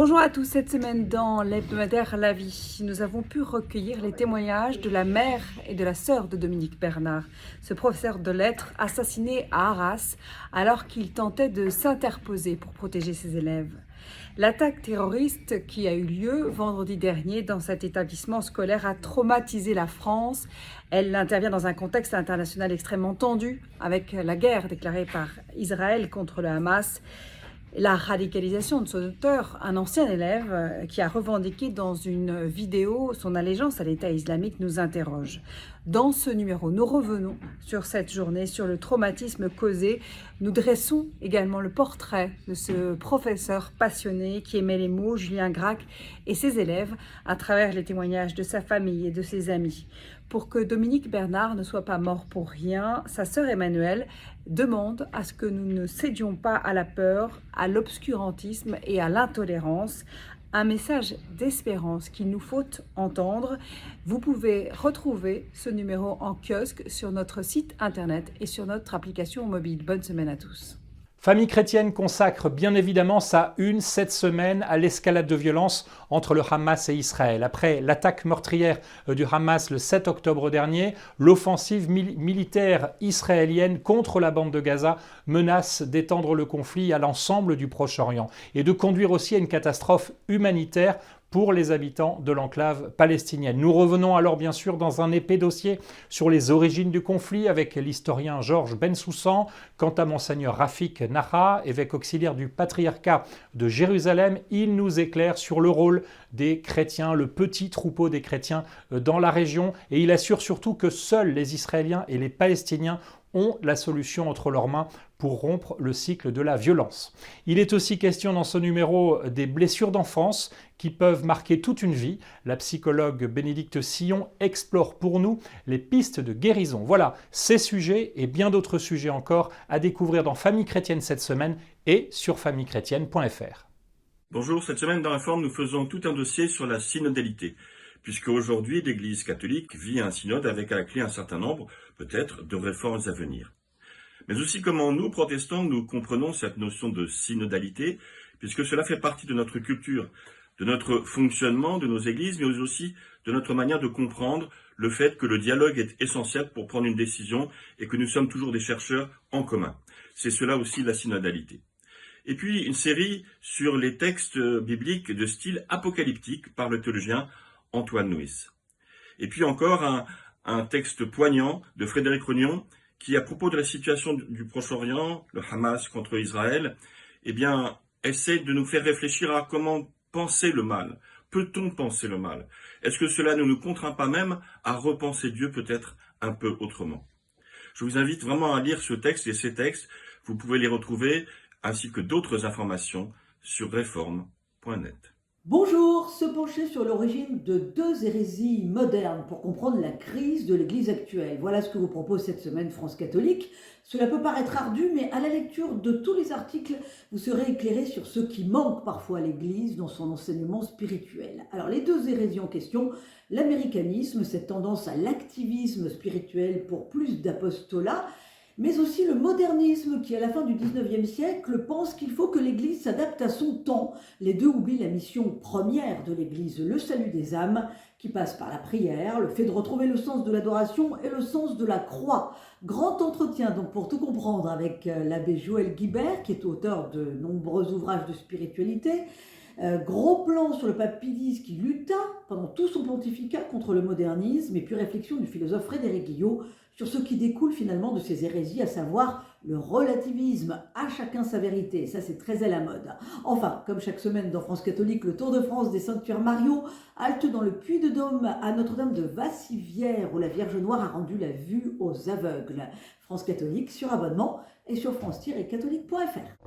Bonjour à tous, cette semaine dans l'hebdomadaire La Vie, nous avons pu recueillir les témoignages de la mère et de la sœur de Dominique Bernard, ce professeur de lettres assassiné à Arras alors qu'il tentait de s'interposer pour protéger ses élèves. L'attaque terroriste qui a eu lieu vendredi dernier dans cet établissement scolaire a traumatisé la France. Elle intervient dans un contexte international extrêmement tendu avec la guerre déclarée par Israël contre le Hamas. La radicalisation de son auteur, un ancien élève qui a revendiqué dans une vidéo son allégeance à l'État islamique, nous interroge. Dans ce numéro, nous revenons sur cette journée, sur le traumatisme causé. Nous dressons également le portrait de ce professeur passionné qui aimait les mots, Julien Gracq, et ses élèves à travers les témoignages de sa famille et de ses amis. Pour que Dominique Bernard ne soit pas mort pour rien, sa sœur Emmanuelle demande à ce que nous ne cédions pas à la peur, à l'obscurantisme et à l'intolérance. Un message d'espérance qu'il nous faut entendre. Vous pouvez retrouver ce numéro en kiosque sur notre site internet et sur notre application mobile. Bonne semaine à tous. Famille chrétienne consacre bien évidemment sa une cette semaine à l'escalade de violence entre le Hamas et Israël. Après l'attaque meurtrière du Hamas le 7 octobre dernier, l'offensive militaire israélienne contre la bande de Gaza menace d'étendre le conflit à l'ensemble du Proche-Orient et de conduire aussi à une catastrophe humanitaire pour les habitants de l'enclave palestinienne. Nous revenons alors bien sûr dans un épais dossier sur les origines du conflit avec l'historien Georges Bensoussan. Quant à monseigneur Rafik Naha, évêque auxiliaire du patriarcat de Jérusalem, il nous éclaire sur le rôle des chrétiens, le petit troupeau des chrétiens dans la région, et il assure surtout que seuls les Israéliens et les Palestiniens ont la solution entre leurs mains pour rompre le cycle de la violence. Il est aussi question dans ce numéro des blessures d'enfance qui peuvent marquer toute une vie. La psychologue Bénédicte Sillon explore pour nous les pistes de guérison. Voilà, ces sujets et bien d'autres sujets encore à découvrir dans Famille Chrétienne cette semaine et sur famillechrétienne.fr. Bonjour, cette semaine dans Réforme, nous faisons tout un dossier sur la synodalité, puisque aujourd'hui l'Église catholique vit un synode avec à la clé un certain nombre, peut-être, de réformes à venir. Mais aussi comment nous, protestants, nous comprenons cette notion de synodalité, puisque cela fait partie de notre culture, de notre fonctionnement, de nos églises, mais aussi de notre manière de comprendre le fait que le dialogue est essentiel pour prendre une décision et que nous sommes toujours des chercheurs en commun. C'est cela aussi la synodalité. Et puis une série sur les textes bibliques de style apocalyptique par le théologien Antoine Nuis. Et puis encore un texte poignant de Frédéric Rognon qui, à propos de la situation du Proche-Orient, le Hamas contre Israël, essaie de nous faire réfléchir à comment penser le mal. Peut-on penser le mal? Est-ce que cela ne nous contraint pas même à repenser Dieu peut-être un peu autrement? Je vous invite vraiment à lire ce texte et ces textes. Vous pouvez les retrouver ainsi que d'autres informations sur réforme.net. Bonjour, se pencher sur l'origine de deux hérésies modernes pour comprendre la crise de l'Église actuelle. Voilà ce que vous propose cette semaine France catholique. Cela peut paraître ardu, mais à la lecture de tous les articles, vous serez éclairé sur ce qui manque parfois à l'Église dans son enseignement spirituel. Alors les deux hérésies en question, l'américanisme, cette tendance à l'activisme spirituel pour plus d'apostolat, mais aussi le modernisme qui, à la fin du 19e siècle, pense qu'il faut que l'Église s'adapte à son temps. Les deux oublient la mission première de l'Église, le salut des âmes, qui passe par la prière, le fait de retrouver le sens de l'adoration et le sens de la croix. Grand entretien donc pour tout comprendre avec l'abbé Joël Guibert, qui est auteur de nombreux ouvrages de spiritualité. Gros plan sur le pape Pie X qui lutta pendant tout son pontificat contre le modernisme, et puis réflexion du philosophe Frédéric Guillot sur ce qui découle finalement de ces hérésies, à savoir le relativisme, à chacun sa vérité. Ça, c'est très à la mode. Enfin, comme chaque semaine dans France catholique, le Tour de France des sanctuaires Mariaux, halte dans le Puy-de-Dôme à Notre-Dame de Vassivière, où la Vierge Noire a rendu la vue aux aveugles. France catholique sur abonnement et sur france-catholique.fr.